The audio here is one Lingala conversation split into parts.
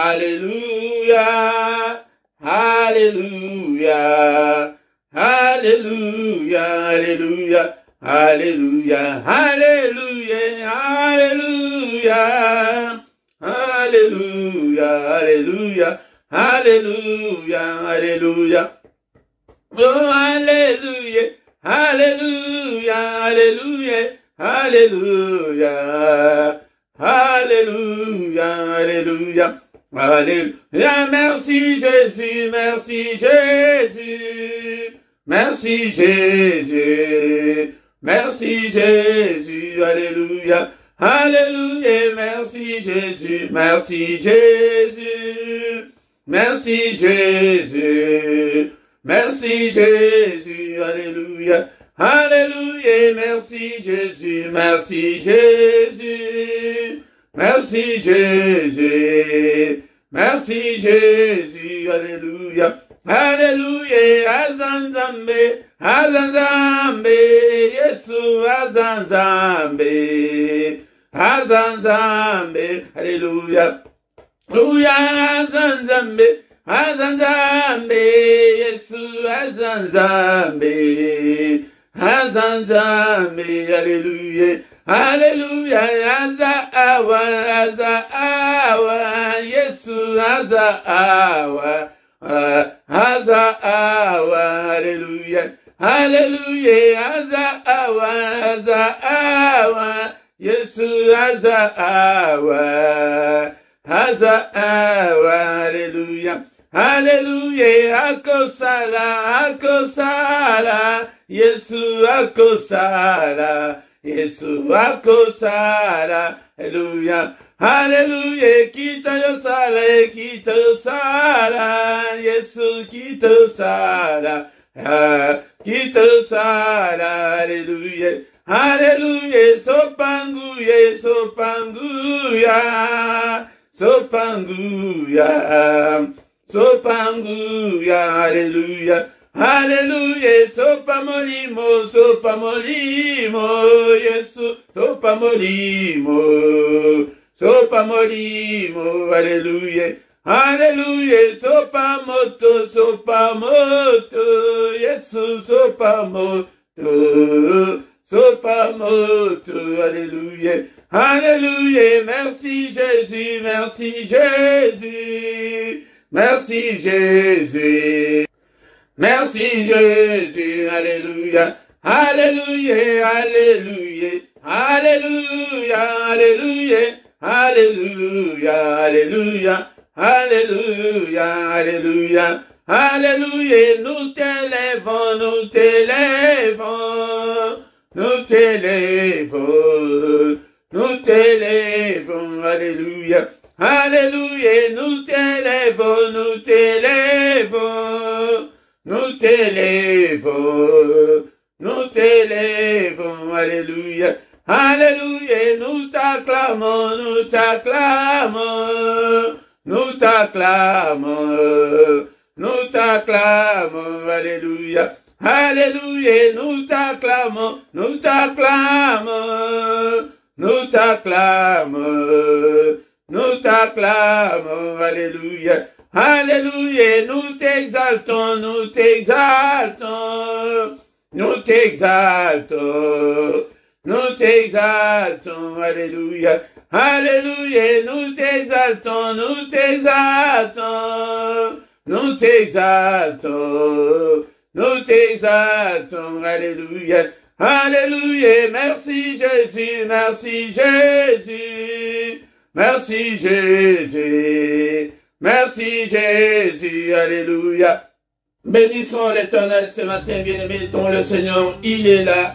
Alléluia, Alléluia, Alléluia, Alléluia, Alléluia, Alléluia, Alléluia, Alléluia, Alléluia, Alléluia, Alléluia. Oh, Alléluia, Alléluia, Alléluia, Alléluia, Alléluia, Alléluia, Alléluia. Merci Jésus, merci Jésus, merci Jésus, merci Jésus, Alléluia, Alléluia, merci Jésus, merci Jésus, merci Jésus, merci Jésus, Alléluia, Alléluia, merci Jésus, merci Jésus, merci Jésus, merci Jésus, Alléluia, Alléluia, Azanzambe, Azanzambe, Yesu, Azanzambe, Azanzambe, Alléluia, Alléluia, Azanzambe, Azanzambe, Yesu, Azanzambe, Azanzambe, Alléluia, Alléluia, Azaawa, Azaawa, Yesu, Azaawa, Azaawa, Alléluia, Alléluia, Azaawa, Azaawa, Yesu, Azaawa, Azaawa, Alléluia, Alléluia, Akosala, Akosala, Yesu, Akosala, Yesu, Akosala, Alléluia, Alléluia, Kita Yosala, Kita Yosala, Yesu, Kita Yosala, Kita Yosala, Alléluia, Alléluia, Sopanguya, Sopanguya, Sopanguya, Sopanguya, Alléluia, Alléluia, Sopamolimo, Sopamolimo, Yesu, Sopamolimo, Sopamolimo, Alléluia, Alléluia, Sopamoto, Sopamoto, Yesu, Sopamoto, Sopamoto, Alléluia, Alléluia, merci Jésus, merci Jésus, merci Jésus, merci Jésus, Alléluia, Alléluia, Alléluia, Alléluia, Alléluia, Alléluia, Alléluia, Alléluia, Alléluia, Alléluia, nous t'élèvons, nous t'élèvons, nous t'élèvons, nous t'élèvons, Alléluia, Alléluia, nous t'élèvons, nous t'élèvons, nous t'élèvons, nous t'élèvons, Alléluia, Alléluia, nous t'acclamons, nous t'acclamons, nous t'acclamons, nous t'acclamons, Alléluia, Alléluia, nous t'acclamons, nous t'acclamons, nous t'acclamons, nous t'acclamons, Alléluia, Alléluia, nous t'exaltons, nous t'exaltons, nous t'exaltons, nous t'exaltons, Alléluia, Alléluia, nous t'exaltons, nous t'exaltons, nous t'exaltons, nous t'exaltons, Alléluia, Alléluia, merci Jésus, merci Jésus, merci Jésus, merci Jésus, Alléluia. Bénissons l'Éternel ce matin, bien-aimés, dont le Seigneur, il est là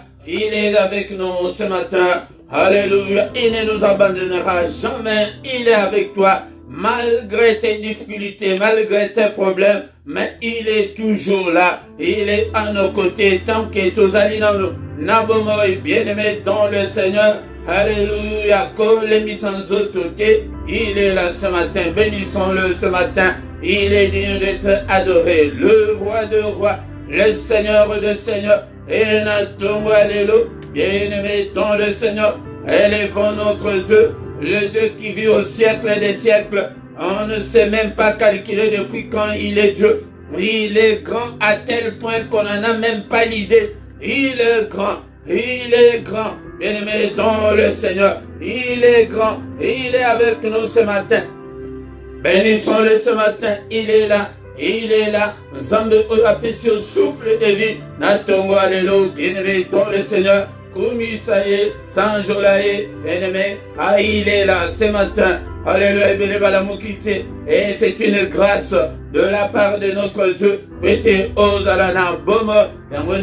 avec nous ce matin. Alléluia, il ne nous abandonnera jamais, il est avec toi, malgré tes difficultés, malgré tes problèmes, mais il est toujours là, il est à nos côtés, tant que tous allons nous, n'abomoi, bien-aimés dans le Seigneur. Alléluia, comme les mis sans autorité, il est là ce matin, bénissons-le ce matin, il est digne d'être adoré, le roi de rois, le Seigneur de seigneurs, et notre alléluia, bien-aimé dans le Seigneur, élevons notre Dieu, le Dieu qui vit au siècle des siècles, On ne sait même pas calculer depuis quand il est Dieu. Il est grand à tel point qu'on n'en a même pas l'idée. Il est grand. Il est grand. Bien-aimé dans le Seigneur. Il est grand. Il est avec nous ce matin. Bénissons-le ce matin. Il est là. Il est là. Zambe apprécie au souffle de vie. Natongo alléluia. Bien-aimé dans le Seigneur. Kumisaye, Sanjolaye, bien-aimé. Ah, il est là ce matin. Alléluia, bénévole. Et c'est une grâce de la part de notre Dieu. Mettez aux alana bomo, et on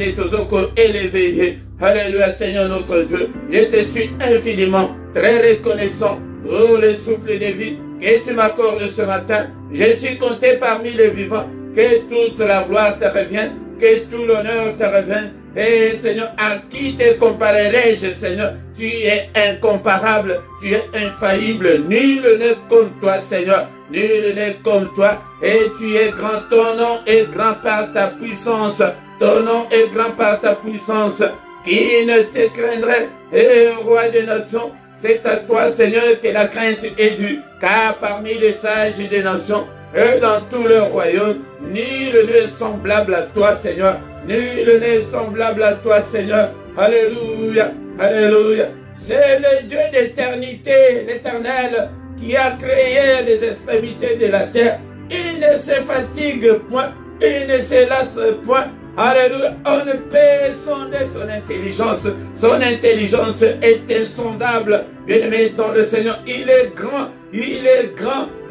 élevé. Alléluia, Seigneur notre Dieu. Je te suis infiniment très reconnaissant pour le souffle de vie que tu m'accordes ce matin. Je suis compté parmi les vivants. Que toute la gloire te revienne, que tout l'honneur te revienne. Et Seigneur, à qui te comparerai-je, Seigneur? Tu es incomparable, tu es infaillible. Nul n'est comme toi, Seigneur. Nul n'est comme toi. Et tu es grand. Ton nom est grand par ta puissance. Ton nom est grand par ta puissance. Qui ne te craindrait, et roi des nations? C'est à toi, Seigneur, que la crainte est due. Car parmi les sages des nations, et dans tout le royaume, nul n'est semblable à toi, Seigneur. Nul n'est semblable à toi, Seigneur. Alléluia, alléluia. C'est le Dieu d'éternité, l'Éternel, qui a créé les extrémités de la terre. Il ne se fatigue point, il ne se lasse point. Alléluia, on ne peut sonder son intelligence. Son intelligence est insondable. Bien-aimé dans le Seigneur, il est grand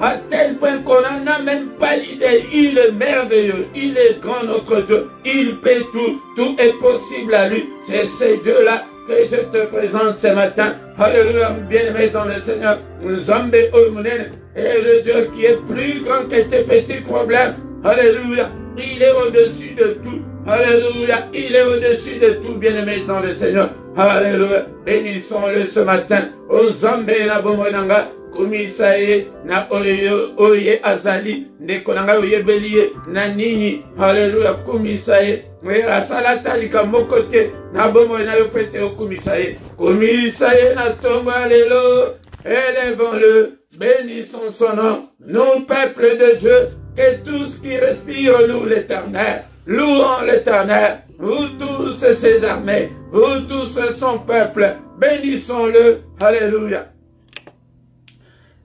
à tel point qu'on n'en a même pas l'idée. Il est merveilleux, il est grand notre Dieu. Il peut tout, tout est possible à lui. C'est ce Dieu-là que je te présente ce matin. Alléluia, bien-aimé dans le Seigneur. Zambe Omunen est le Dieu qui est plus grand que tes petits problèmes. Alléluia, il est au-dessus de tout. Alléluia, il est au-dessus de tout, bien-aimé dans le Seigneur. Alléluia, bénissons-le ce matin. O Zambe na bomonanga, kumisaye na oye azali, nekonanga oye belie na nini. Alléluia, kumisaye. Mais à salata likamokote na bomona yo pete o kumisaye. Kumisaye na tomba alléluia. Élevons-le, bénissons son nom. Nous, peuple de Dieu, que tous qui respirent louent l'Éternel. Louons l'Éternel, vous tous ses armées, vous tous son peuple, bénissons-le, alléluia.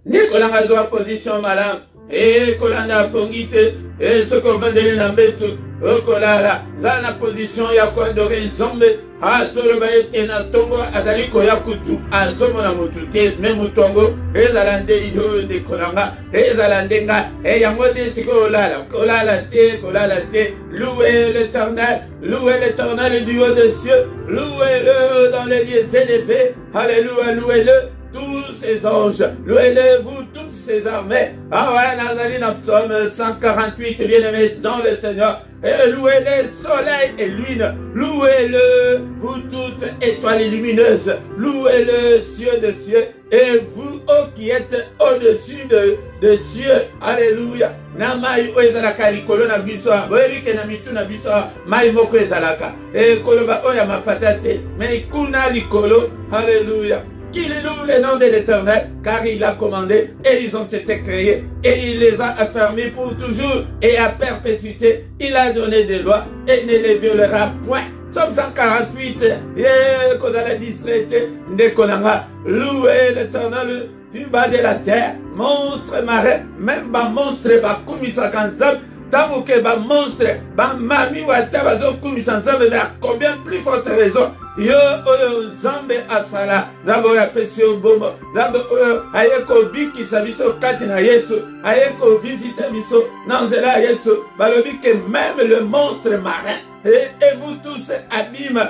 Nikolanga zoa position malam, et kolanda pongite, et ce qu'on va donner dans betu, okolala, zana position ya kwa dore nzombe, azolo ba ete na tongo, azali koya kutu, azomo na motute, me mutongo, ezalande yo de kolanga, ezalande nga, et yango de siko olala, kolala te, louez l'Éternel du haut des cieux, louez-le dans les lieux élevés, alléluia, louez-le, tous ses anges, louez-le vous toutes ses armées. Ah ouais, Nazali dans Psaume 148, bien-aimé dans le Seigneur. Et louez-le soleil et lune, louez-le vous toutes étoiles lumineuses, louez-le cieux de cieux, et vous qui êtes au-dessus de cieux, alléluia. Namai oezalaka likolo na biso, boyebike na mitu na biso, mai moko ezalaka. Et koloba oya mapatate, mais kuna likolo, alléluia. Qu'il loue le nom de l'Éternel, car il a commandé, et ils ont été créés, et il les a affermis pour toujours, et à perpétuité, il a donné des lois, et ne les violera point. Somme 148, et qu'on a la distraité, louez l'Éternel du bas de la terre, monstre marin, même ba monstre, ba kumisa kanzab, tango que ba monstre, ba mami wata bazo kumisa nzambe, mais à combien plus forte raison, yo oyo nzambe asala, nzambe ya pesi yo bombo, nzambe oyo ayeko biki sa biso kati na Yesu, ayeko visite biso na nzela ya Yesu, balobi que même le monstre marin, et vous tous abîmes,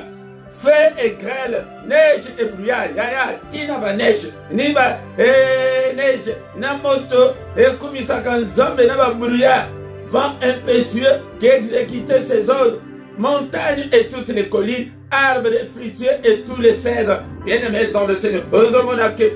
feu et grêle, neige et brouillard, yaya, tina ba neige, niba, neige, na moto, et kumisaka nzambe na ba brouillard, vent impétueux qui exécutait ses ordres, montagnes et toutes les collines, arbres fruitiers et tous les cèdres, bien-aimés dans le Seigneur. Ozomonake,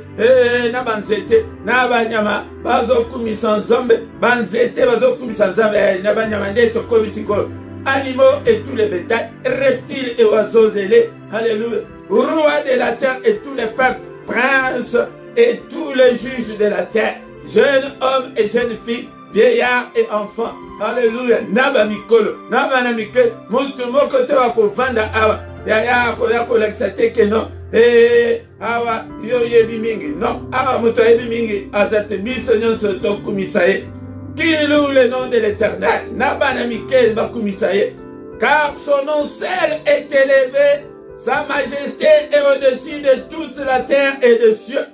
na banzete, na banyama, bazo kumisa nzambe, banzete, bazo kumisa nzambe, na banyama ndeto komisiko, animaux et tous les bétails, reptiles et oiseaux ailés, alléluia, roi de la terre et tous les peuples, princes et tous les juges de la terre, jeune homme et jeune fille, vieillard et enfant. Alléluia. Naba mikolo, naba na mike, mutu moko te wakovanda awa. Yaya koya kolexate ke non. Awa yo yebi mingi. Non, awa mutu yebi mingi. Azate biso nyonso to kumisaye. Qu'il loue le nom de l'Éternel. Naba na mike bakumisaye. Car son nom seul est élevé. Sa majesté est au-dessus de toute la terre et des cieux.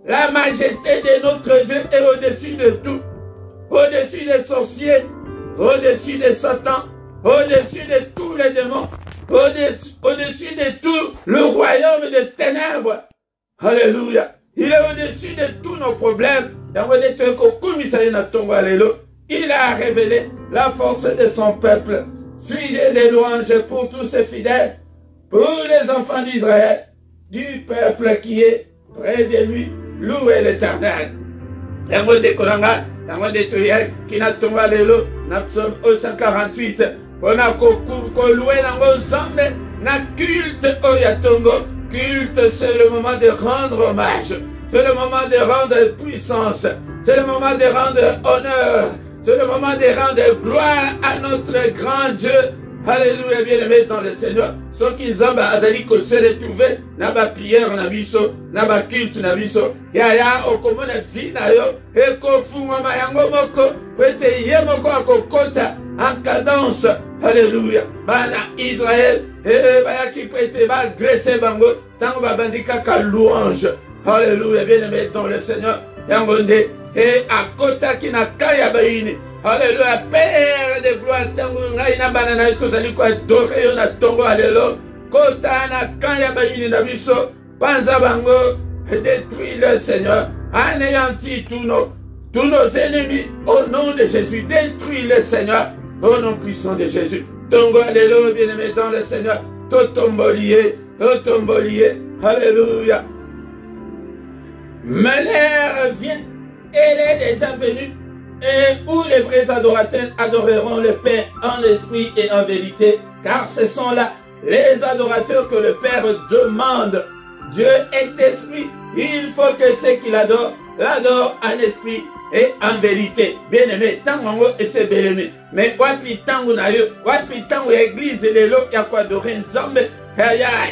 La majesté de notre Dieu est au-dessus de tout. Au-dessus des sorciers, au-dessus de Satan, au-dessus de tous les démons, au-dessus de tout le royaume des ténèbres. Alléluia. Il est au-dessus de tous nos problèmes. Il a révélé la force de son peuple. Suis-je des louanges pour tous ses fidèles, pour les enfants d'Israël, du peuple qui est près de lui. Louez l'Éternel. Yango de Kolanga, yango de Toyek, qui n'a tombé l'élo, n'a psaume 148. On a loué nango ensemble, n'a culte oyatongo. Culte, c'est le moment de rendre hommage. C'est le moment de rendre puissance. C'est le moment de rendre honneur. C'est le moment de rendre gloire à notre grand Dieu. Alléluia, bien-aimé dans le Seigneur. Ceux qui zamba azali ko se retrouver na ba prière na biso na ba culte na biso ya okomona vie na yo ekofungwa mayango moko pete ye moko akokota en cadence. Alléluia. Bana Israël bayaki pete ba graisser bango tango babandika ka louange. Alléluia, bien-aimé dans le Seigneur. Yangonde akota kina kaya bayini. Alléluia, Père de gloire, tango ngai na banana tozali ko adorer yo na tongo alelo. Kota na kaya bayini na biso, panza bango, détruis le Seigneur, anéantis tous nos ennemis au nom de Jésus. Détruis le Seigneur au nom puissant de Jésus. Tongo alelo, bien-aimé dans le Seigneur. Totombolié. Alléluia. Mais l'heure vient, elle est déjà venue. Et où les vrais adorateurs adoreront le Père en esprit et en vérité, car ce sont là les adorateurs que le Père demande. Dieu est esprit, il faut que ceux qui l'adorent, l'adorent en esprit et en vérité. Bien-aimé, tango et c'est bien-aimé. Mais wapi tango na yo, wapi tango église lelo, ya quoi adorer Nzambe. Il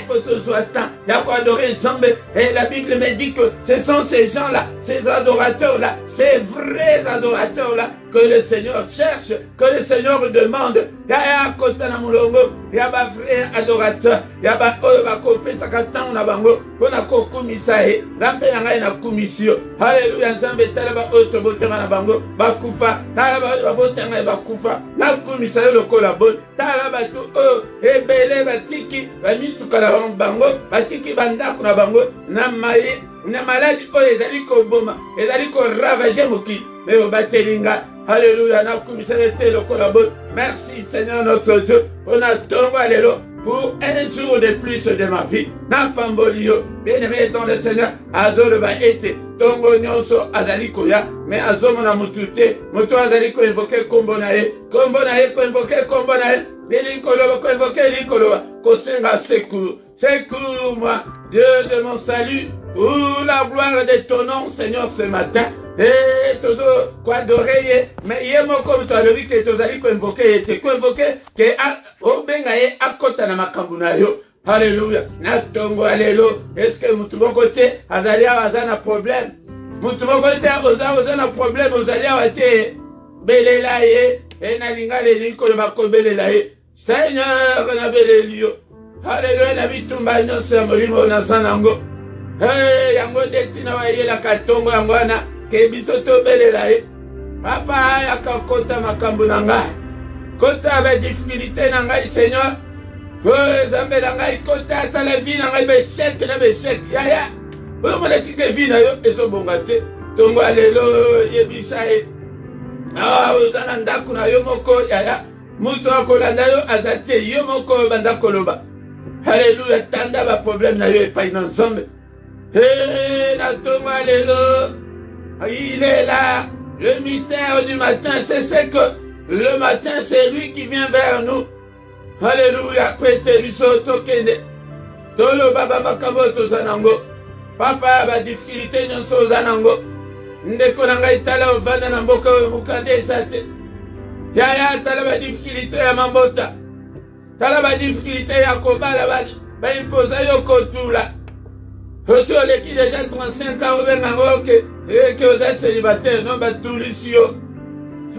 faut toujours attendre. Il y a quoi adorer Nzambe. Et la Bible me dit que ce sont ces gens-là, ces adorateurs-là, ces vrais adorateurs-là que le Seigneur cherche, que le Seigneur demande. Il y a un côté na mulongo, il y a un vrai adorateur, il y a un oyo bakopé sakatang na bango, pona kokumisae, rambe na ngai na kumisio. Alléluia, Nzambe talaba oyo tobotema na bango, bakufa, talaba oyo babotanga bakufa, na kumisae lokola bon, talaba tu oyo ebele batiki, bamituka na bango, batiki bandako na bango, na maladi oyo ezali koboma, ezali koravager mokili, mais obatelinga. Alléluia, merci Seigneur notre Dieu, on a tongo alléluia pour un jour de plus de ma vie. Napambolio, bien-aimé dans le Seigneur, Azor va été tongo nyonso azalikoya, mais Azor mon amutute, moto azaliko invoqué kombonae, invoqué kombonae, Belikolo, invoqué likoloa, kosenga secours moi, Dieu de mon salut, pour la gloire de ton nom, Seigneur, ce matin. Et toujours quoi adorer, mais il y a mon comme toi le que tu as invoqué, que obengaye akota na makambuna yo. Alléluia. Na tongo alléluia. Est-ce que mutu côté azalia azana problème? Mutu côté azana problème ozalia wate belela ye et na lingale liko le bakobelela ye. Seigneur na belelio. Alléluia na bitumba nyonso ya molimo na sanango. Yango detina wa ye la katongo yango na ke bisoto belela ye. Papa yakakota makambo na ngai. Kota ba difficulté na ngai Seigneur. Zambe na ngai kota ta la vie na ngai be chèque na be chèque. Ya. Mo na tike vie na yo ezo bongate. Tongo alelo yebisa e. Ozana ndako na yo moko ya. Mutu akolanda yo azate yo moko banda koloba. Alléluia, tanda ba problème na yo epai na Nzambe. La tongo alelo. Il est là. Le mystère du matin, c'est ce que le matin, c'est lui qui vient vers nous. Alléluia. Tolo baba makambo to zanango. Papa ba difficulté nyonso zanango. ndeko na ngai tala ovanda na mboka oyo mokanda eza te. Yaya tala badifficulté ya mambota, tala badifficulté ya kobala baimpoza yo kotula. Osi oleki deja 35 ans obengango ke oza célibataire no batulisi yo.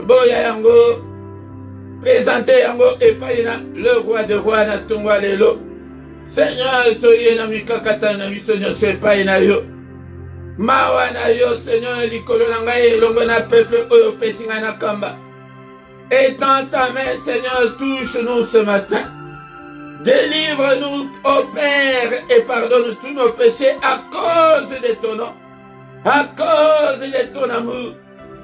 Boya yango présente yango epai na le roi de roi na tongwa lelo. Seigneur toye na mikakata na biso nyonso epai na yo. Mawa na yo Seigneur likolo na ngai elongo na peuple oyo opesi ngai na kamba. Étends ta main Seigneur, touche-nous ce matin. Délivre-nous ô Père et pardonne tous nos péchés à cause de ton nom, à cause de ton amour,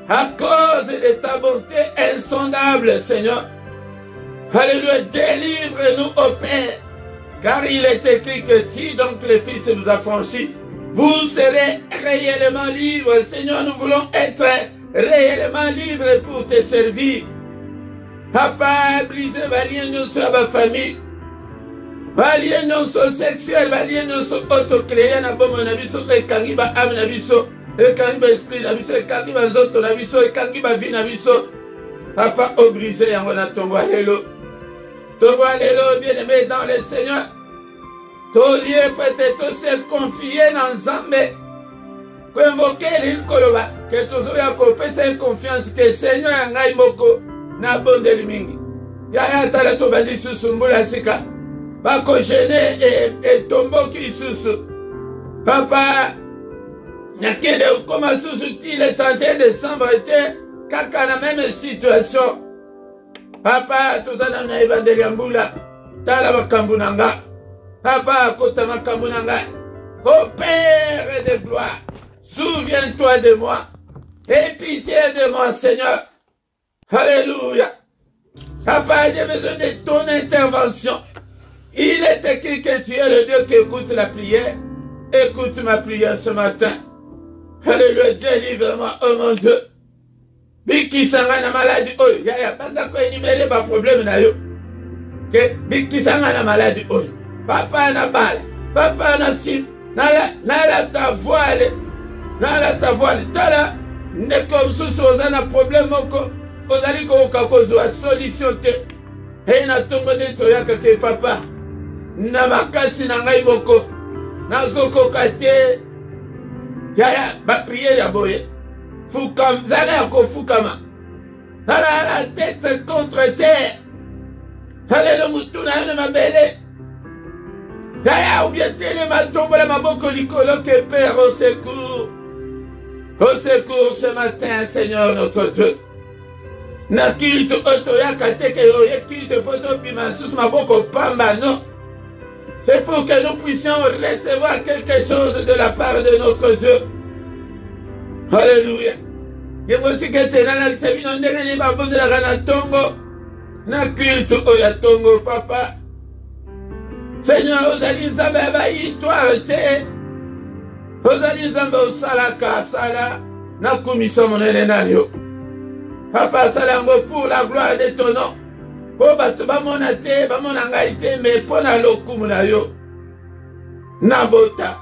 à cause de ta bonté insondable Seigneur. Alléluia, délivre-nous ô Père, car il est écrit que si donc le Fils nous a franchis, vous serez réellement libres. Seigneur, nous voulons être réellement libres pour te servir. Papa, brise les liens sur ma famille. Balien nyonso sexuel, balien nyonso autocréé na bomo na biso, ekangi ba âme na biso, ekangi ba esprit na biso, ekangi ba nzoto na biso, ekangi ba vie na biso. Papa, obrise yango na tongo lelo. Tongo lelo, bien-aimé dans le Seigneur. Tolier peut-être se confier dans Nzambe. Convoquer l'ilkoloba, que tozo ya kopesa confiance que Seigneur ngai moko na bondeli mingi. Ya tala to bandi susumbula sika. Bako gêné et tomboki susu. Papa, nakende ukoma susu ti le 31 décembre était kaka na même situation. Papa, tozana na evangeli ambula. Tala makambu nanga. Papa, kota makambu nanga. Ô Père de gloire, souviens-toi de moi. Aie pitié de moi, Seigneur. Alléluia. Papa, j'ai besoin de ton intervention. Il est écrit que tu es le Dieu qui écoute la prière. Écoute ma prière ce matin. Alléluia, délivre-moi, oh mon Dieu. Biki sanga na maladie. Oh, ya banda ko énumérer ba problème na yo. Que biki sanga na maladie. Oh, papa na bala. Papa na sim. Na ta voile. Na ta voile. Tala, ne comme sous na problème ko. Ozali ko kakozwa solution te. Et na tongo de toyaka ke papa. Na makasi na ngai moko na zoko kate ya ba prier ya boye fukam zala ko fukama la tête contre terre. Alléluia, mutuna na mabele ya ou bien tele matombo la maboko likolo que Père au secours ce matin Seigneur notre Dieu. Na kitu otoyaka teke oye kitu poto bima sus maboko pamba non. C'est pour que nous puissions recevoir quelque chose de la part de notre Dieu. Alléluia. Je vous dis que c'est dans la série non dernier babou de la gana tongo. Na culte oya tongo papa. Seigneur, vous allez savoir ma histoire te. Vous allez savoir salaka sala. Na commission mon élenario. Papa salango pour la gloire de ton nom. Po bato bamona te, bamona ngai te, mais pona lokumu na yo. Na bota,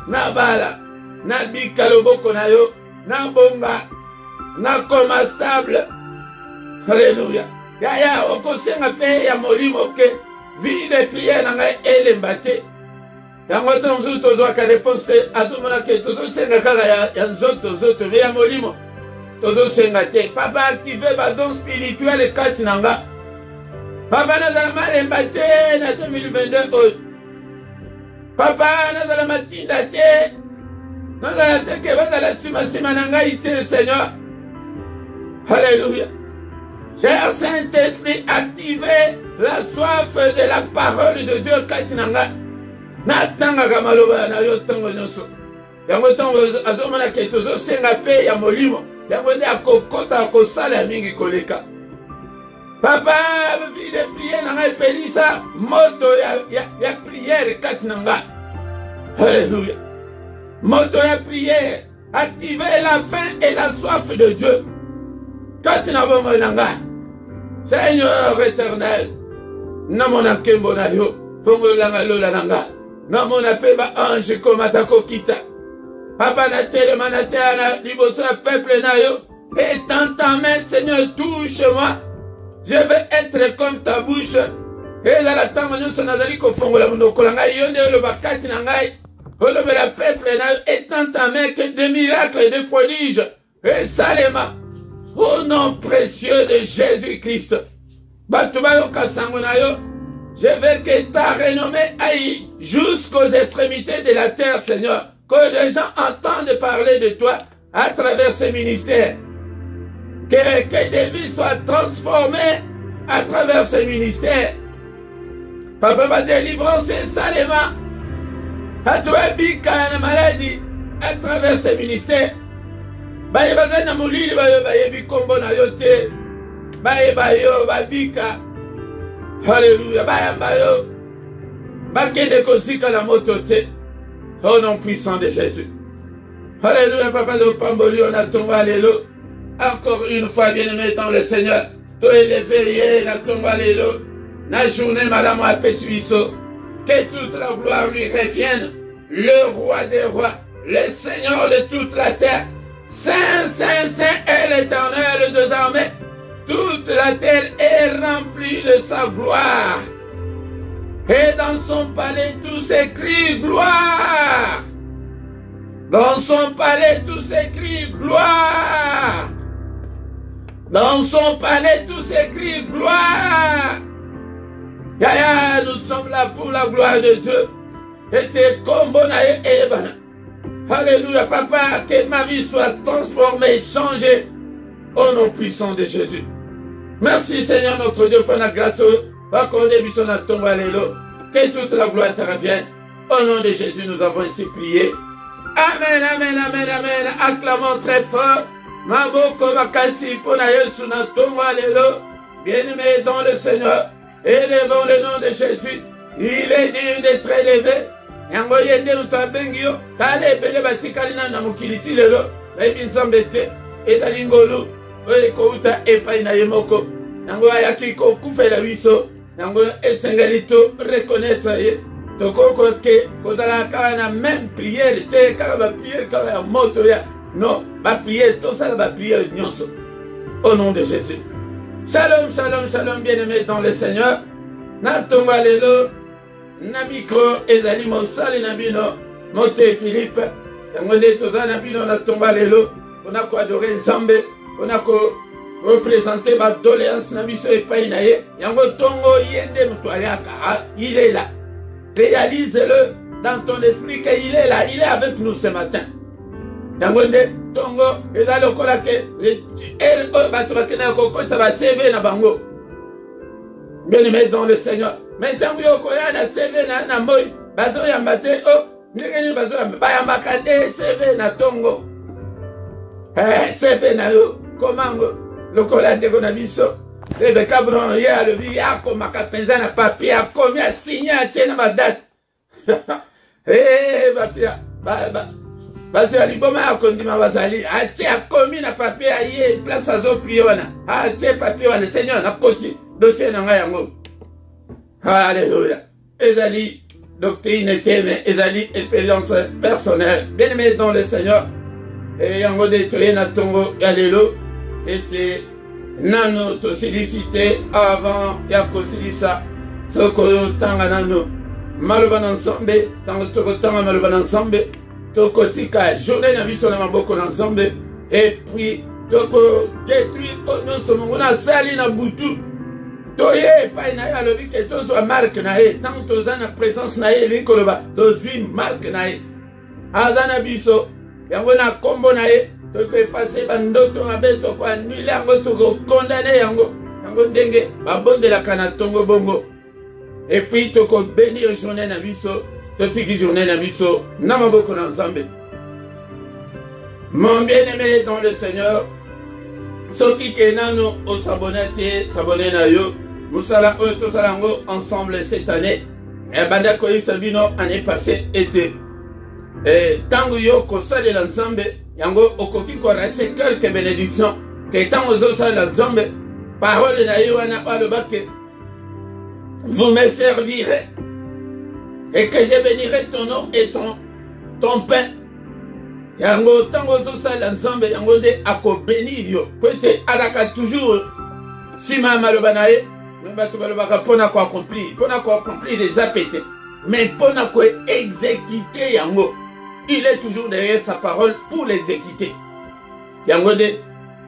na bala, na bika loboko na yo, na bonga, na koma stable. Alléluia. Ya okosenga pe ya molimo ke vie de prière na ngai elemba te. Yango tonzo tozwaka réponse te, azomona ke tozosenga kaka ya nzoto me ya molimo. Tozosenga te. Papa active ba don spirituel kati na nga. Papa nazala malemba te na 2022 oyo. Papa nazala matinda te. Nazala te ke bazala sima na ngai te Seigneur. Alléluia. Cher Saint-Esprit, activez la soif de la parole de Dieu kati na ngai. Natangaka maloba na yo ntango nyonso. Yango ntango azomona ke tozosenga pe ya molimo. Yango nde akokota akosala mingi koleka. Papa, vie de prière n'a pas pelisa moto ya prière katnanga. Alléluia. Moto ya prière, activez la faim et la soif de Dieu. Katnabo monanga. Seigneur éternel, namona kembo na yo, fongo langa lola nanga. Namona peba ange komata kokita. Papa na telema na terre, liboso ya peuple na yo. Et dans ta main, Seigneur, touche-moi. Je vais être comme ta bouche. Et là, la temps, nous sommes allés au fond de la monoko. Le bakati nangai. Le peuple est dans ta main que des miracles et des prodiges. Et salema. Au nom précieux de Jésus-Christ. Batubayo kasangunayo. Je veux que ta renommée aille jusqu'aux extrémités de la terre, Seigneur. Que les gens entendent parler de toi à travers ce ministère. Que des vies soient transformées à travers ce ministère. Papa, ma délivrance est salement. À toi, bika la maladie à travers ce ministère. Baye baza na mulili bayo baye bikombo na yote. Baye bayo babika. Alléluia. Baye bayo. Bakende kosika la motote. Au nom puissant de Jésus. Alléluia, papa de Pamboli, on a tombé alléluia. Encore une fois, bien-aimé dans le Seigneur. Toi, élevé, la tombe alléluia. La journée, madame, a fait suisseau. Que toute la gloire lui revienne. Le roi des rois, le Seigneur de toute la terre. Saint, Saint, Saint est l'Éternel désormais. Toute la terre est remplie de sa gloire. Et dans son palais, tout s'écrit gloire. Dans son palais, tout s'écrit gloire. Dans son palais, tout s'écrit gloire. Yaya, nous sommes là pour la gloire de Dieu. Et c'est comme Bonaï et Ebana. Alléluia, papa, que ma vie soit transformée, changée au nom puissant de Jésus. Merci Seigneur notre Dieu pour la grâce. Accordez son tombe, alléluia. Que toute la gloire te revienne. Au nom de Jésus, nous avons ainsi prié. Amen, amen, amen, amen. Acclamons très fort. Maboko makasi pona Yesu na tombe, alléluia. Bien-aimé dans le Seigneur. Élevons le nom de Jésus. Il est digne d'être élevé. Yango yende utabengio. Tale bele batikalina na mukiliti lelo. Baby nzambete. Ezali ngolu. Oye kouta epai na yemoko. Yango ayaki ko kufela wiso. Yango esengalito reconnaître ye. Tokoko ke kozala kaka na même prière. Te kaka ba prière kaka ya moto ya. Non, ba prière tout ça ba prière nyonso. Au nom de Jésus. Shalom, shalom, shalom, bien-aimés dans le Seigneur. Natonga lelo, na micro, ezali mosali na bino, mote Philippe. Yangonde toza na bino natonga lelo, on a ko adorer Nzambe, on a ko représenter ma doléance na biso epai na ye. Yango tongo yende mtoyaka, il est là. Réalise-le dans ton esprit qu'il est là, il est avec nous ce matin. Yangonde tongo ezali lokola ke bato bakena koko ça va CV na bango. Bien-aimé dans le Seigneur. Mais tant que vous avez CV na moi, bazo yambate oh, ndengeni bazo yambaka de CV na tongo. CV na yo komango lokola ndeko na biso. Ebe kabron ya le vi yako makapenza na papier akomi a signé a tiena ma date. Papier parce que l'iboma a condamné ma vasali, a tie a commis na papier a yé place à zo priona, a tie papier wana Seigneur na kosi dossier na ngai yango. Alléluia. Ezali doctrine teme, ezali expérience personnelle. Bien-aimé dans le Seigneur, et yango de toye na tongo alléluia, était nano to sollicité avant ya kosilisa soko tanga nano maloba ensemble, tango to tanga maloba ensemble. Tokotika journée na biso na maboko na Nzambe et puis toko détruire non somo na sali na butu toye pa na ya lobi ke tozo marque na ye tant toza na présence na ye likoloba tozi marque na ye azana biso yango na kombo na ye toko effacer bandoto mabe toko annuler yango toko condamner yango ndenge babondela kana tongo bongo et puis toko bénir journée na biso. Totiki journée na biso na maboko na Nzambe. Mon bien-aimé dans le Seigneur, soki kenano o s'abonner na yo, musala o to salango ensemble cette année. Et banda ko isabino année passée été. Et tango yo ko sale la Nzambe, yango okoki ko rester quelques bénédictions. Que tango zo sale la Nzambe, parole na yo wana alobake. Vous me servirez. Et que je bénirai ton nom et ton pain. Yango tango so sala nzambe yango de ako bénir yo. Peut-être alaka toujours sima maloba na ye, mais bato balobaka pona ko accomplir les appétés. Mais pona ko exécuter yango. Il est toujours derrière sa parole pour l'exécuter. Yango de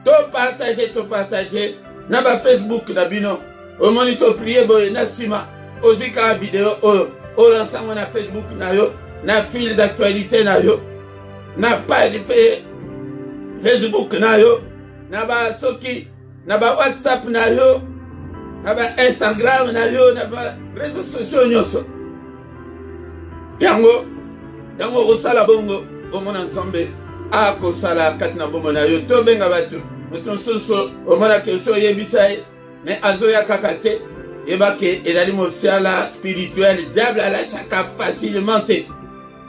to partager na ba Facebook na bino. Au moment to prier boye na sima ozika vidéo o lansango na Facebook na yo, na fil d'actualité na yo. Na page Facebook na yo, na ba soki, na ba WhatsApp na yo, na ba Instagram na yo, na ba réseaux sociaux nyonso. Yango osala bongo, omona ensemble, a kosala katina bongo na yo, to benga batu, mutu soso, omona keso yebisai, mais azoya kakate, yebake, elali mosiala spirituel, diable ala chaka facilement te.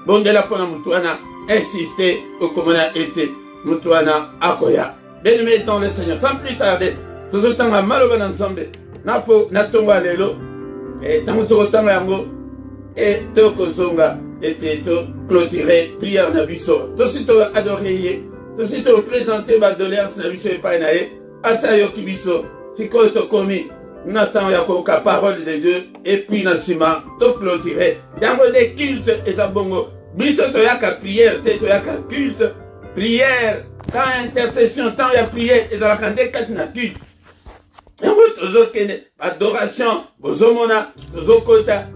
Bondela pona mutuana, insister au commandant été Mutuana Akoya. Bien-aimés dans le Seigneur, sans plus tarder, tout le temps à Maloban ensemble, Natonga Lelo, et Tamutotanga Yango, et Toko Zonga, et to clôturer prière Nabiso. Tout suite adorer, tout suite présenter ma doléance Nabiso et Painae, Asayo Kibiso, Siko Tokomi, Nathan Yakoka, parole de Dieu, et puis Nassima, tout clôturer. Yango des cultes et Zabongo. Biso toyaka prière, toyaka culte, prière, tant intercession, tant ya prière, et dans la candé katina culte. Et vous, tozokene, adoration, bozomona, tozokota,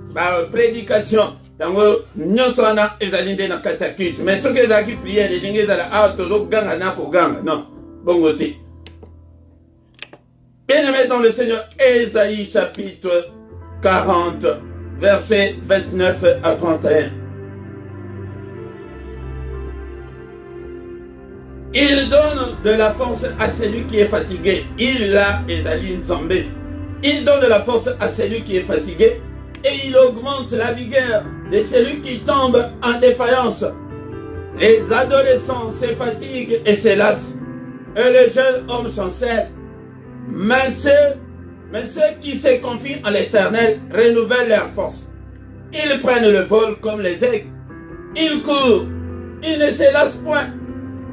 prédication, tango, nyonsona, ezalinde na katia culte. Mais ce que ezaki prière, les dingues ezala, tozokanga na koganga, non, bongote. Bien-aimés dans le Seigneur, Ésaïe chapitre 40, versets 29 à 31. Il donne de la force à celui qui est fatigué. Il donne de la force à celui qui est fatigué et il augmente la vigueur de celui qui tombe en défaillance. Les adolescents se fatiguent et se lassent et les jeunes hommes chancellent. Mais ceux qui se confient en l'Éternel renouvellent leur force. Ils prennent le vol comme les aigles. Ils courent. Ils ne se lassent point.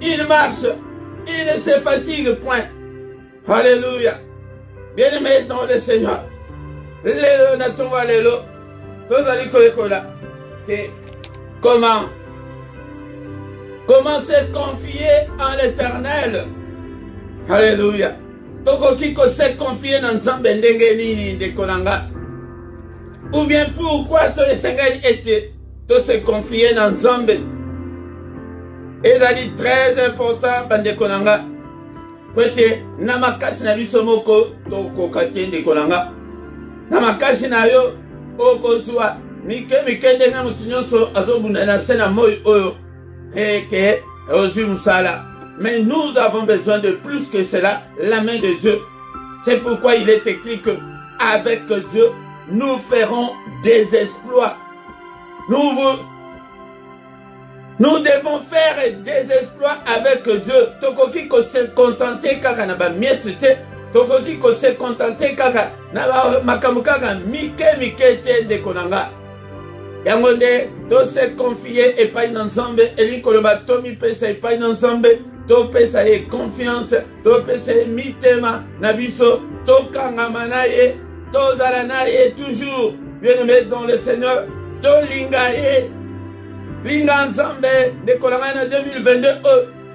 Il marche, il ne se fatigue point. Alléluia. Bien-aimés dans le Seigneur. Lélo natonga lélo. Tozali kolekola. Comment se confier en l'Éternel? Alléluia. Tokoki ko se confier dans Nzambe ndenge nini ndekolanga. Ou bien pourquoi to esengeli ete to se confier dans Nzambe? Et ça dit très important, bande konanga. Kwete, namakasi na biso moko, toko katien de konanga. Namakasi na yo, oko zwa, mike ndenga mutinyoso, azobuna na sena moi oyo, eke, ozu musala. Mais nous avons besoin de plus que cela, la main de Dieu. C'est pourquoi il est écrit que, avec Dieu, nous ferons des exploits. Nous devons faire des exploits avec Dieu. Tokoki ko se contenter kaka na ba mietete. Tokoki ko se contenter kaka na ba makamu kaka mike te de konanga. Yango de to se confier et pas ensemble eli koloba to mi pesa et pas ensemble to pesa et confiance to pesa et mitema na biso to kanga manaye to zalanaye toujours bien-aimé dans le Seigneur to lingaye. Linga Nzambe de Kolangana 2022,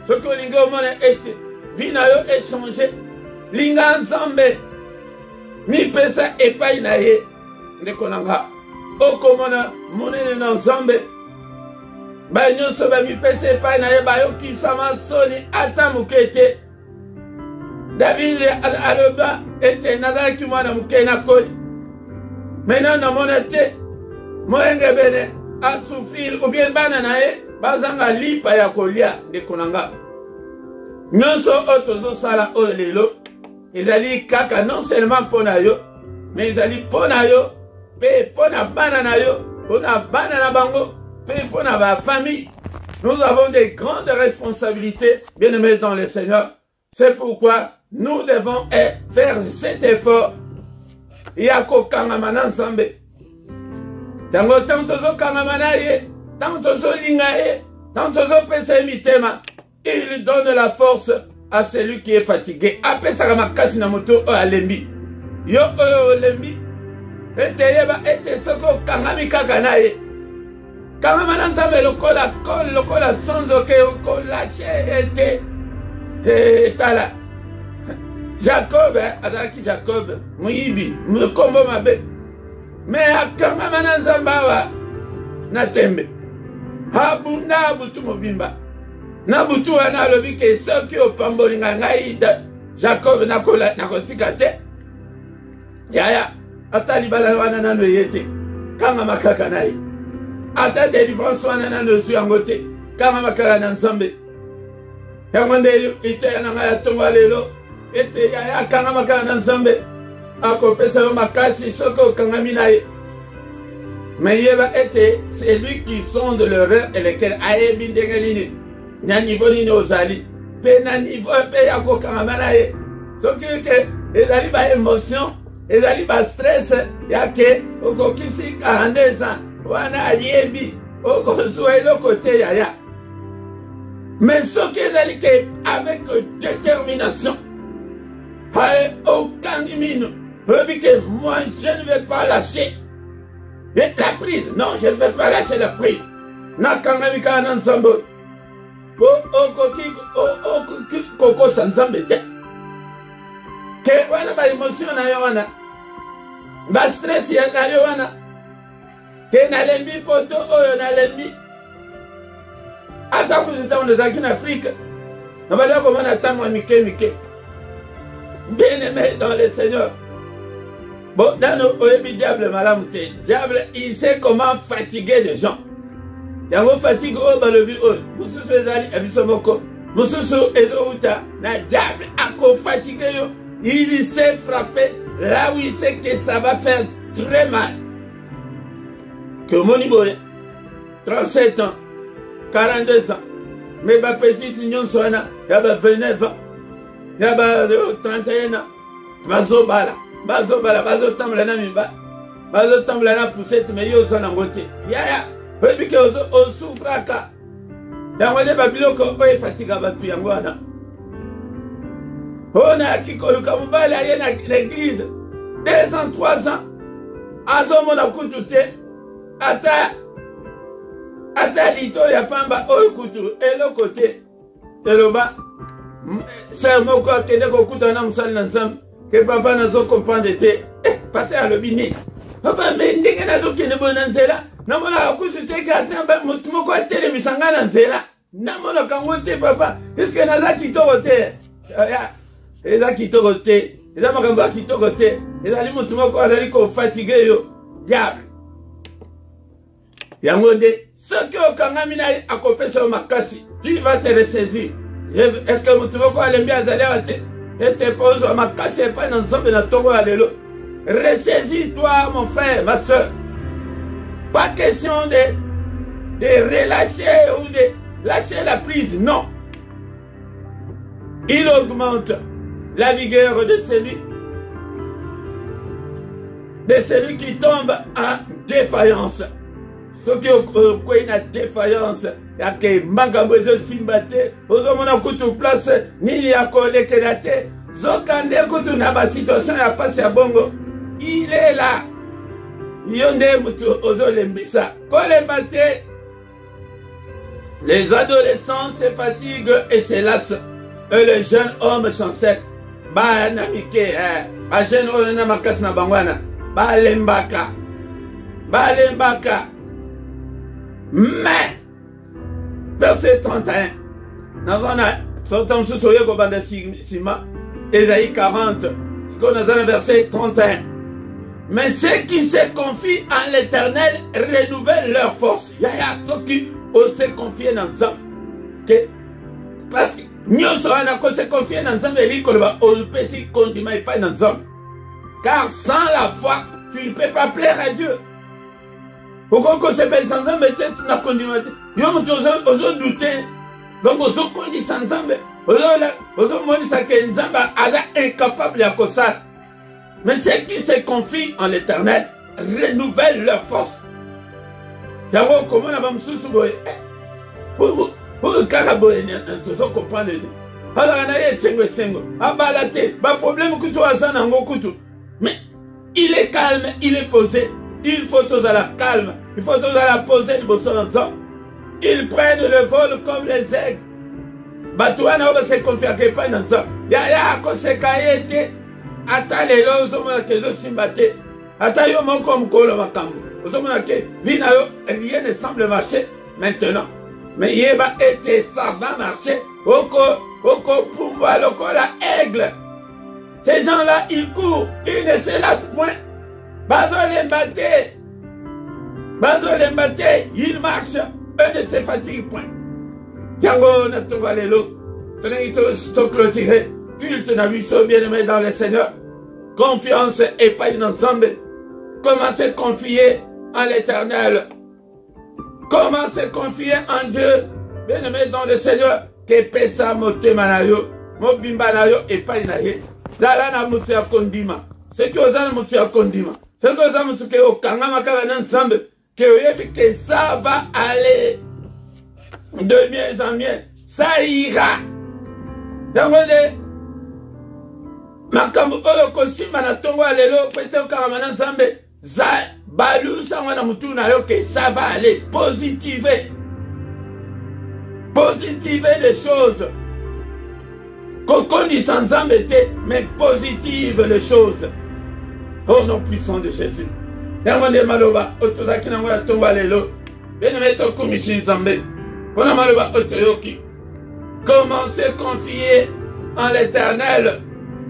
ce que Linga au monde est, Vinayo est changé. Linga Nzambe, mi pesa et pas inaye de Kolanga. O komona, monene Nzambe, ba nyonso ba mi pesa et pas inaye, ba yo ki sama soni, ata mukete. David aloba ete nazaki mwana muke na koli. Maintenant na monete, moenge bene. A souffrir ou bien bananae bazanga lipa ya kolia de konanga nyonso otozo sala olelo ezali kaka non seulement pona yo mais ezali pona yo pe pona banana yo pona banana bango pe pona ba famille. Nous avons des grandes responsabilités, bien-aimés dans le Seigneur. C'est pourquoi nous devons faire cet effort. Yako kangamana nzambe. Tango tanto zo kangamana ye, tanto zo linga ye, Dans il donne la force à celui qui est fatigué. Après ça, makasi na moto o alembi. Yo o lembi. Ete yeba ete soko kangami kaka na ye. Kangama na nzambe lokola sonzo ke ko lâché ete. Tala. Jacob, azalaki Jacob, muibi, mukombo mabe. Mais akangama na nzambe wa na tembe. Habunda butu mobimba. Na butu wana alobi ke soki opamboli ngai Jacob nakotika te. Yaya, ata libala wana nano yete. Kanga makaka na ye. Ata délivrance wana nano su yango te. Kanga makaka na nzambe. Yango nde ite yana ngai atonga lelo. Ete yaya kanga makaka na nzambe. Akopesa yo makasi soki okangami na ye. Mais yeba ete, c'est lui qui sonde le rein et lequel ayebi ndenge nini. Na niveau nini ozali. Pe na niveau pe ya kokangama ye. Soki ke ezali ba émotion, ezali ba stress ya ke okokisi 42 ans. Wana ayebi okozwa eloko te yaya. Mais soki ezali ke avec détermination. Hae okangimino. Oyebi ke moi je ne vais pas lâcher. Et la prise, non, je ne vais pas lâcher la prise. Nakangami kana nzambo. Koko sanzambe te. Ke wana ba émotion na yo wana. Ba stress ya na yo wana. Ke na lembi poto oyo na lembi. Ata kuzita onezaki na Afrique. Na bala ko mana tango mike. Bien aimé dans le Seigneur. Bon, dans nos oebi diable malamute. Diable, il sait comment fatiguer les gens. Yango fatigue o balobi o. Mususu ezali abisomoko. Mususu ezouta na diable. Ako fatigué yo. Il sait frapper là où il sait que ça va faire très mal. Que Monibole, 37 ans, 42 ans. Mais ma petite union soana, yaba 29 ans. Yaba 31 ans. Mazobala. Bazo tambla na mimba. Bazo tambla na poussette mais yo zana ngote. Yaya, webi ke o souffraka. Yango ne babiloko o fatiga batu yango wana. Ona kikoluka mobali aye na l'église. 2 ans, 3 ans. Azomona kutu te. Ata lito ya pamba o kutu eloko te. Eloba. C'est moko akende kokuta na musali na nzambe. Que papa n'a pas compris de passer à l'obini. Papa, mais n'est-ce pas que nous sommes là? Nous avons la couche de théâtre, nous avons la télé, nous sommes là. Nous avons la cangote, papa. Est-ce que nous avons quitté le thé? Nous avons quitté le thé. Nous avons quitté le thé. Nous avons fatigué. Diable. Yangonde, ce que vous avez à couper sur ma casse, tu vas te ressaisir. Est-ce que vous avez bien à et te pose à ma casse et pas ensemble dans ton allélo. Ressaisis-toi, mon frère, ma soeur. Pas question de relâcher ou de lâcher la prise, non. Il augmente la vigueur de celui qui tombe en défaillance. Ceux qui ont une défaillance, il y a que Mangambozo Simbate, Ozomona Koutou place, ni ya Kolekerate, Zokande Koutou Naba situation a passé à Bongo. Il est là. Yonde Moutou Ozolembisa. Kolembate. Les adolescents se fatiguent et se lassent. Et les jeunes hommes chancellent. Ba Namike, ba jeune homme Namakas Nabangwana. Ba Lembaka. Ba Lembaka. Mais, verset 31, nous avons sous Soye Gobanda Sima, Ésaïe 40, ce qu'on a dans le verset 31. Mais ceux qui se confient en l'Éternel renouvellent leur force. Yaya, ceux qui se confient dans Zam. Parce que nous sommes se confier dans Zam, et on peut s'y continuer pas dans Zam. Car sans la foi, tu ne peux pas plaire à Dieu. Pourquoi se fait sans âme, mais na continuité. Yom ozo douter. Donc ozo kondi sans âme. Ozo moni sa ke nzamba ala incapable à kosa. Mais ceux qui se confient en l'Éternel renouvellent leur force. Yaro comment na bamsusu boy. Karaboye, tu comprends. Alors, problème que tu as, mais il est calme, il est posé. Il faut tous à la calme. Il faut tous à la poser. Ils prennent le vol comme les aigles. Batouana va se confier à quelqu'un dans ça. Yaya, quand c'est caillé, attends les lots, que je suis batté. Attends, yo mon comme Kolo Makambo. Rien ne semble marcher maintenant. Mais il va être ça va marcher. Oko Pumba, la aigle. Ces gens-là, ils courent, ils ne se lassent point. Bazole Mbaté, ils marchent, eux ne se fatiguent point. Yango na tonga lelo, to clôturer, culte na biso bien-aimé dans le Seigneur. Confiance et pas une ensemble. Comment se confier en l'Éternel? Comment se confier en Dieu? Bien-aimé dans le Seigneur. Que pesa motema na yo, mobimba na yo et pas inaye. Zala na mutu ya kondima. C'est que oza na mutu ya kondima. C'est que oza mutu ke okanga makaba na ensemble. Que oyebi que ça va aller de mieux en mieux. Ça ira. Dangode. Makambu oyo kosimba na tongo alelo pete okanga na ensemble. Za balu sangwa na mutu na yo que ça va aller. Positiver. Positiver les choses. Kokoni sans embêter, mais positive les choses. Au nom puissant de Jésus. Yamande maloba, otozaki na ngwa tonga lelo. Bien-aimé to komishin zambe. Pona maloba otoyoki. Comment se confier en l'Éternel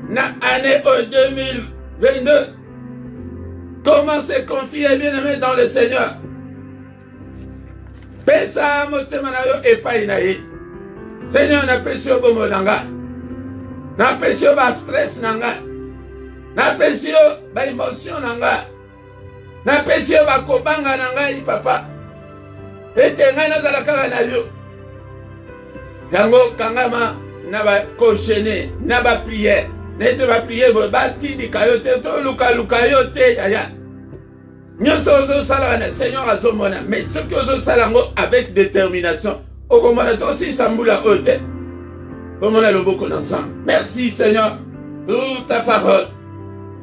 na année 2022? Comment se confier, bien-aimé, dans le Seigneur? Pesa motema na yo epai na ye. Seigneur, na pesi yo bomo nanga. Na pesi yo ba stress nanga. Na pesi yo ba émotion nanga. Na pesi yo ba kobanga nanga yi papa. Ete ngai nazala kaka na yo. Yango kangama na ba koshene, na ba prière. Nete ba prière bo ba tindi kayote to luka yote yaya. Seigneur azomona, mais ce que vous salango avec détermination, au commandant aussi Samboula Ote, comme on a le beaucoup ensemble. Merci Seigneur pour ta parole.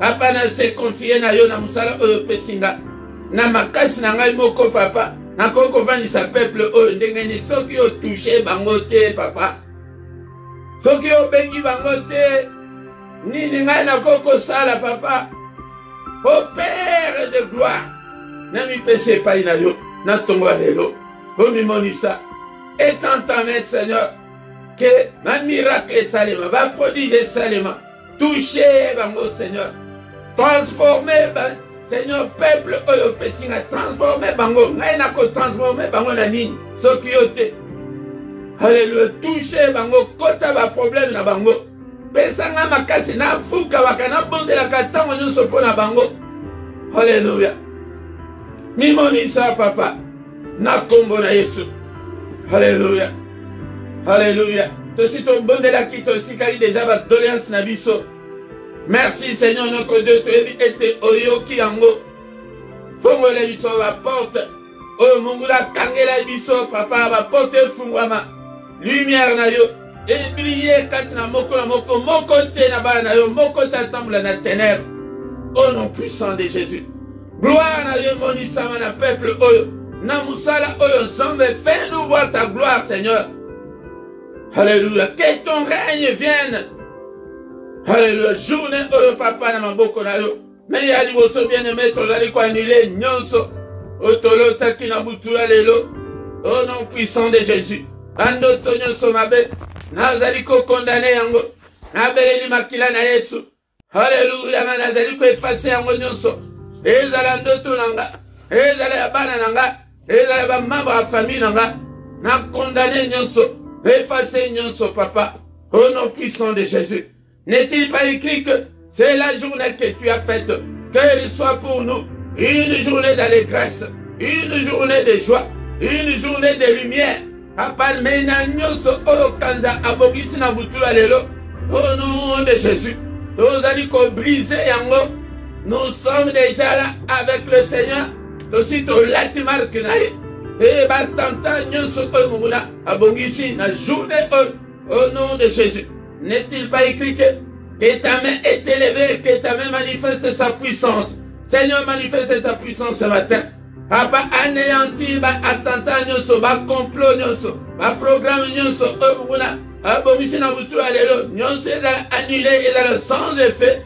Papa na se confier na yo na musala oyo pesinga. Na makasi na ngai moko papa, na koko vani sa peuple oyo ndengeni soki yo touché bango te papa. Soki yo bengi bango te, nini ngai na koko sala papa. Ô Père de gloire, n'ami péché pas inayo, n'a tongo alelo, ô mimonisa, et entamé Seigneur, que ma miracle salima, va prodige salima, toucher bango Seigneur, transformer Seigneur peuple oyo pesinga, transformer bango, n'a ko transformer bango na nini, sokiyote, alléluia, toucher bango, kota ba problème na bango. Pesanga makasi na fuka wakana bonde la katango nyonso pona bango. Alléluia. Mimonisa papa. Na kombo na Yesu. Alléluia. Alléluia. Tosi to bonde la kito sikali déjà ba doléance na biso. Merci Seigneur notre Dieu, tu es été oyoki yango. Fongo la biso la porte. O mungula kangela biso papa ba porte fungwama. Lumière na yo. Et briller katina moko na moko te na bana na yo moko tatambula na ténèbres. Au nom puissant de Jésus. Gloire na yo monisama na peuple oyo. Na musala oyo nzambe, fais-nous voir ta gloire Seigneur. Alléluia. Que ton règne vienne. Alléluia. Journée oyo papa na maboko na yo. Mais ya liboso bien-aimé tozali ko annuler nyonso. Otolo takina butu lelo. Au nom puissant de Jésus. Ando tonyo somabe. Nazali ko condamné yango. Nabeleli makila na Yesu. Alléluia. Nazali ko effacer yango nyonso. Ezala ndoto nanga. Ezala ya bana nanga. Ezala ba membre ya famille nanga. Na condamné nyonso. Effacer nyonso papa. Au nom puissant de Jésus. N'est-il pas écrit que c'est la journée que tu as faite, qu'elle soit pour nous une journée d'allégresse, une journée de joie, une journée de lumière. Papa, mena nyonso oyo kanza abogisi na butu alelo. Au nom de Jésus. Tozali ko briser yango. Nous sommes déjà là avec le Seigneur. Tosito lati marque nae. Et batanta nyonso munguna abongisi na journée au nom de Jésus. N'est-il pas écrit que ta main est élevée, que ta main manifeste sa puissance. Seigneur, manifeste ta puissance ce matin. Papa, anéanti, attentat nyonso, complot nyonso, programme nyonso, munguna abongisi na butu alelo, nyonso annulé et dans le sans effet,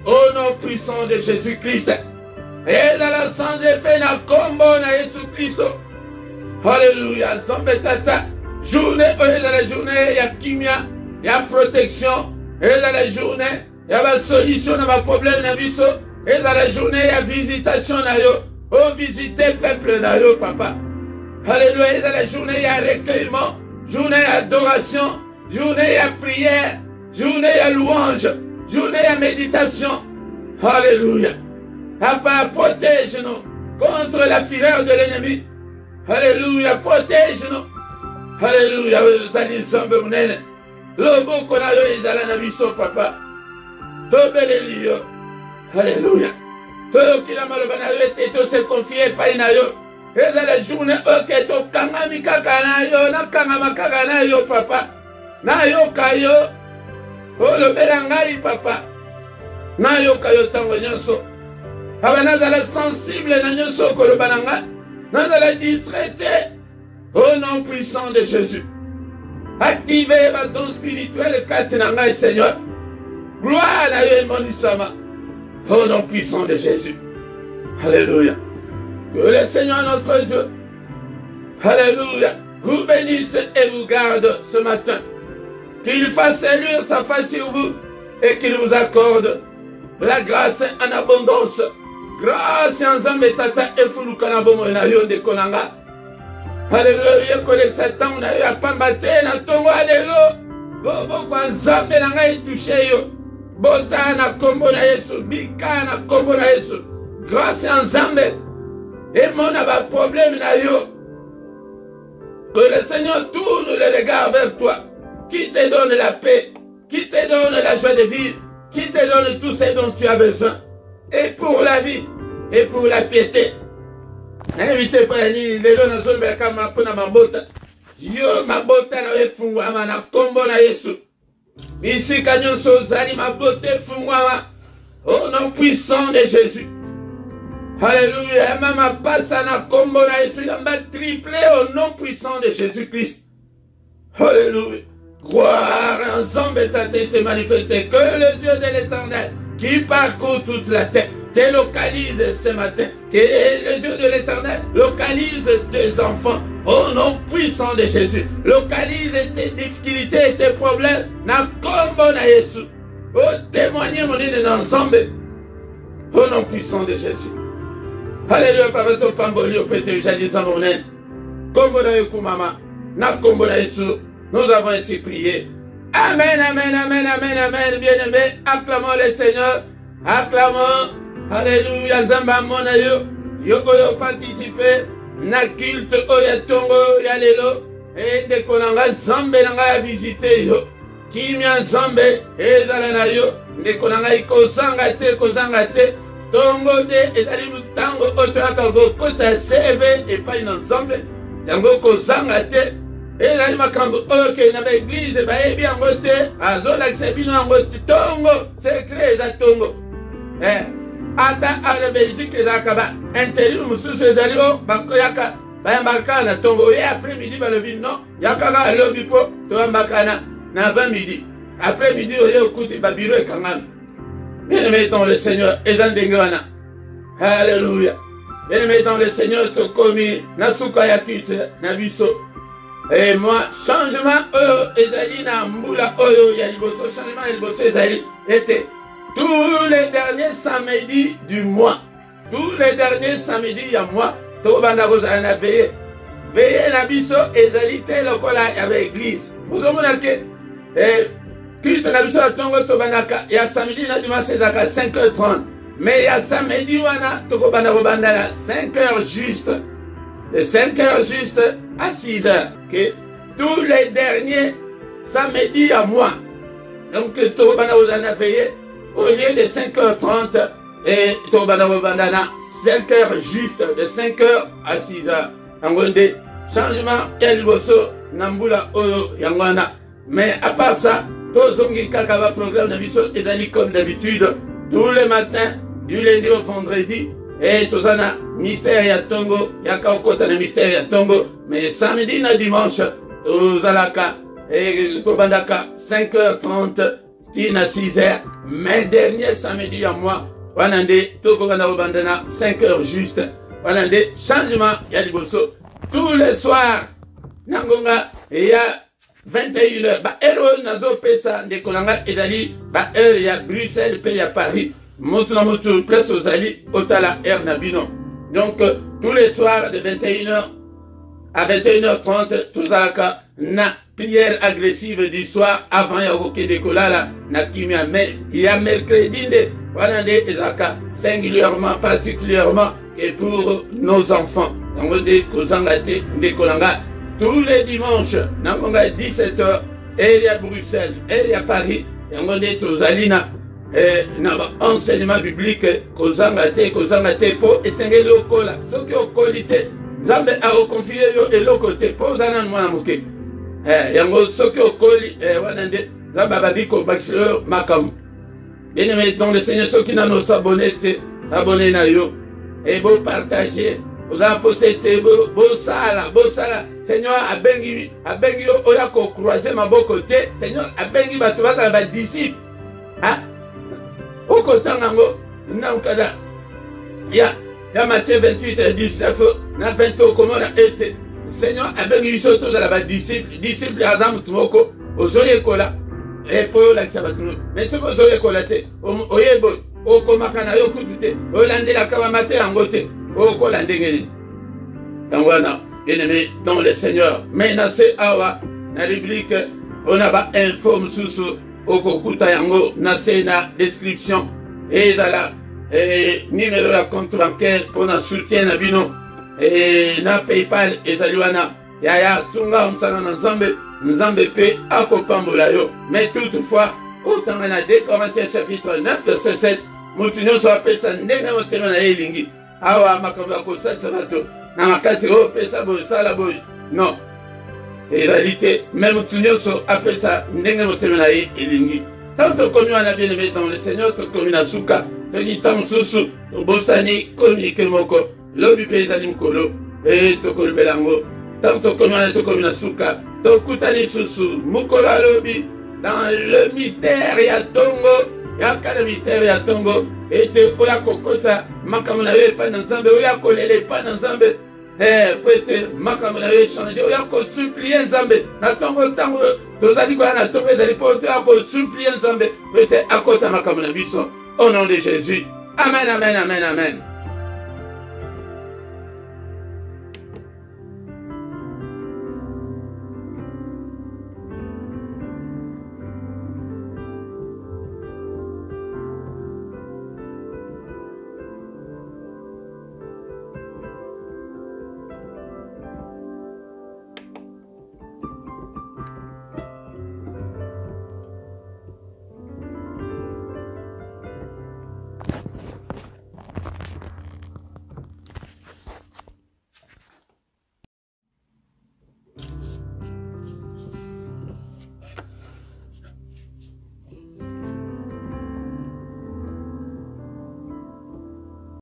au nom puissant de Jésus-Christ. Et dans le sans effet, na combo na Jésus-Christ. Alléluia. Zombe tata. Journée, et dans la journée, il y a kimia, il y a protection. Et dans la journée, il y a ma solution à ma problème, et dans la journée, il y a visitation. Oh, visiter peuple, papa. Alléluia. Et dans la journée, il y a recueillement. Journée adoration. Journée à prière. Journée à louange. Journée à méditation. Alléluia. Papa, protège-nous contre la fureur de l'ennemi. Alléluia, protège-nous. Alléluia, Zali Zambe Munene. Lobo Konayo Izala Nabiso, papa. Tobelelio. Alléluia. Toi qui n'a malheureusement été, tout se confier par Inayo. Et dans la journée, ok, to Kangami Kakanayo, na Kangama Kakanayo, papa. Nayo Kayo. Oh, le Belangari, papa. Nayo Kayo Tango Nyonso. Abana dans la sensible, Nyonso Kolobananga. Nous allons distraiter au nom puissant de Jésus. Activez ma don spirituel, Katinanga, Seigneur. Gloire à Dieu, mon Isama. Au nom puissant de Jésus. Alléluia. Que le Seigneur notre Dieu, alléluia, vous bénisse et vous garde ce matin. Qu'il fasse élire sa face sur vous et qu'il vous accorde la grâce en abondance. Grâce en Zambé tata et Fulukana bomo na yo de konanga. Alléluia, que Satan na yo apambate na tongo alléluia. Bobo kwa Zambé na ngai touché yo. Bota na kombo na Yesu, bika na kombo na Yesu. Grâce en Zambé. Et mon ba problème na yo. Que le Seigneur tourne le regard vers toi. Qui te donne la paix, qui te donne la joie de vivre, qui te donne tout ce dont tu as besoin. Et pour la vie, et pour la piété. Invitez pas les gens dans zone beka mapona mabota. Yo mabota na efungwa na kombo na Yesu. Ici kanyon sozali mabota efungwa au nom puissant de Jésus. Alléluia. Mama passa na kombo na Yesu lamba triplé au nom puissant de Jésus-Christ. Alléluia. Gloire ensemble se manifester que le Dieu de l'Éternel qui parcourt toute la terre te localise ce matin. Que le Dieu de l'Éternel localise tes enfants au nom puissant de Jésus. Localise tes difficultés et tes problèmes. Na kombo na Yesu. Oh, témoignez mon Dieu ensemble au nom puissant de Jésus. Alléluia. Papa to pamboli au pété jadi zamonen. Kombo na Yesu mama. Na kombo na Yesu. Nous avons ainsi prié. Amen, amen, amen, amen, amen. Bien-aimés, acclamons le Seigneur. Acclamons. Alléluia. Zamba mona yo. Yoko yo participer. Na culte oya tongo ya lelo. Et de konanga zambe nanga visiter yo. Kimia zambe. Ezala na yo. De konanga ikozanga te. Tongo de ezali mutango otoaka go kosa seve et pas une zambe. Tango kozanga te. Et là, il m'a dit que dans l'église, il y a un côté, à Zola, c'est bien un côté, Tongo, c'est créé à Tongo. Ata à la Belgique, il y a un intérim, monsieur Césario, Bakoyaka, Bayambakana, Tongo, et après-midi, le vin, non, Yakaka, à l'Obipo, Toambakana, dans 20 midi. Après-midi, il y a un côté, Babiro et Kangan. Bien-aimé dans le Seigneur, et dans Dengwana. Alléluia. Bien-aimé dans le Seigneur, Tokomi, Nasuka Yakit, Nabiso. Et moi, changement, ezali na mbula oyo ya liboso, changement liboso ezali était tous les derniers samedis du mois. Tous les derniers samedis ya mois, to banda kozala na veillé. Veillé na biso ezali te lokola ya église. Vous omona ke culte na biso tongo to bandaka ya samedi na dimanche ezaka 5h30. Mais ya samedi wana to banda na 5h juste. De 5h juste à 6h. Que tous les derniers samedis à moi. Donc, Tobana vous en a payé au lieu de 5h30 et Tobana vous en a 5h juste, de 5h à 6h. Angonde, changement, y'a liboso, nambula oyo, yangwana. Mais à part ça, tous les kakava programme d'habitude et comme d'habitude, tous les matins, du lundi au vendredi, et tous les mystère ya Tongo, ya kaokota na mystère ya Tongo, mais samedi na dimanche, tous alaka, et tobandaka, 5h30, tina 6h, mais dernier samedi à moi, wanande, toko gana obandana, 5h juste, wanande, changement, ya liboso, tous les soirs, nangonga, et ya 21h, ba heure nazo pesa de kolanga ezali ba heure ya Bruxelles pe ya Paris, mutu na mutu place ozali otala heure na bino. Donc tous les soirs de 21h à 21h30 tozalaka na prière agressive du soir avant ya koke de kolala na kimia, mais il y a mercredi de wana de ezaka singulièrement particulièrement et pour nos enfants. Donc de kozanga te de kolanga tous les dimanches, nangonga 17h, et il y a Bruxelles, et il y a Paris, et on dit aux Alina, enseignement biblique, kozanga te, po, et sengeli okola, ce qui est qualité, Zambe a reconfié et le côté, po, zanan mwana moke, yango, ce qui est koli, wanande, Zamba babiko, bachelor, makam. Bien aimé, donc le Seigneur, ceux qui n'ont pas s'abonner, abonnez na yo, et vous partagez. Vous avez posé beau sala. Seigneur, abengi oya ko croiser ma beau côté. Seigneur, abengi ba tuba ba disciple. Ah, au côté nango, naukada. Ya Matthieu 28 et 19, na 20 comment na été. Seigneur, abengi soto da ba disciple azam tumoko, ozoye kola. Et pour la sabatuno. Mais ce que ozoye kola te, oyebo, o komakana yo kutute, olande la kawamate angote. Oh, kola ndengeni. Donc voilà, bien aimé dans le Seigneur. Menacé awa, na rubrique, on a pas info msusu, okokuta yango, na se na description, et là, numéro de compte bancaire pour na soutien na bino, et na PayPal, et zaliwana, yaya, sunga umsana na nzambe pe, akopambola yo. Mais toutefois, autant na 2 Corinthiens chapitre 9, verset 7, mutunyo so apesa ndenge motema na elingi. Awa makambo kosasa bato na makasi o pesa bo sala bo non, en réalité même tunyoso apesa ndenge motema na elingi. Tanto komi wana bien aimé dans le Seigneur, to komi na suka to ni tam susu to bosani communiquer moko lobi pesa ni mkolo e to ko belango. Tanto komi wana to komi na suka to kutani susu mukolo lobi dans le mystère ya Tongo. Yaka le mystère ya Tongo ete oya kokota makamona ye pa na Nzambe oya kolele pa na Nzambe peut-être makamona ye changer oya ko supplier Nzambe na Tongo tango tozali ko na Tongo ezali po oya ko supplier Nzambe peut-être akota makamona biso au nom de Jésus. Amen, amen, amen, amen.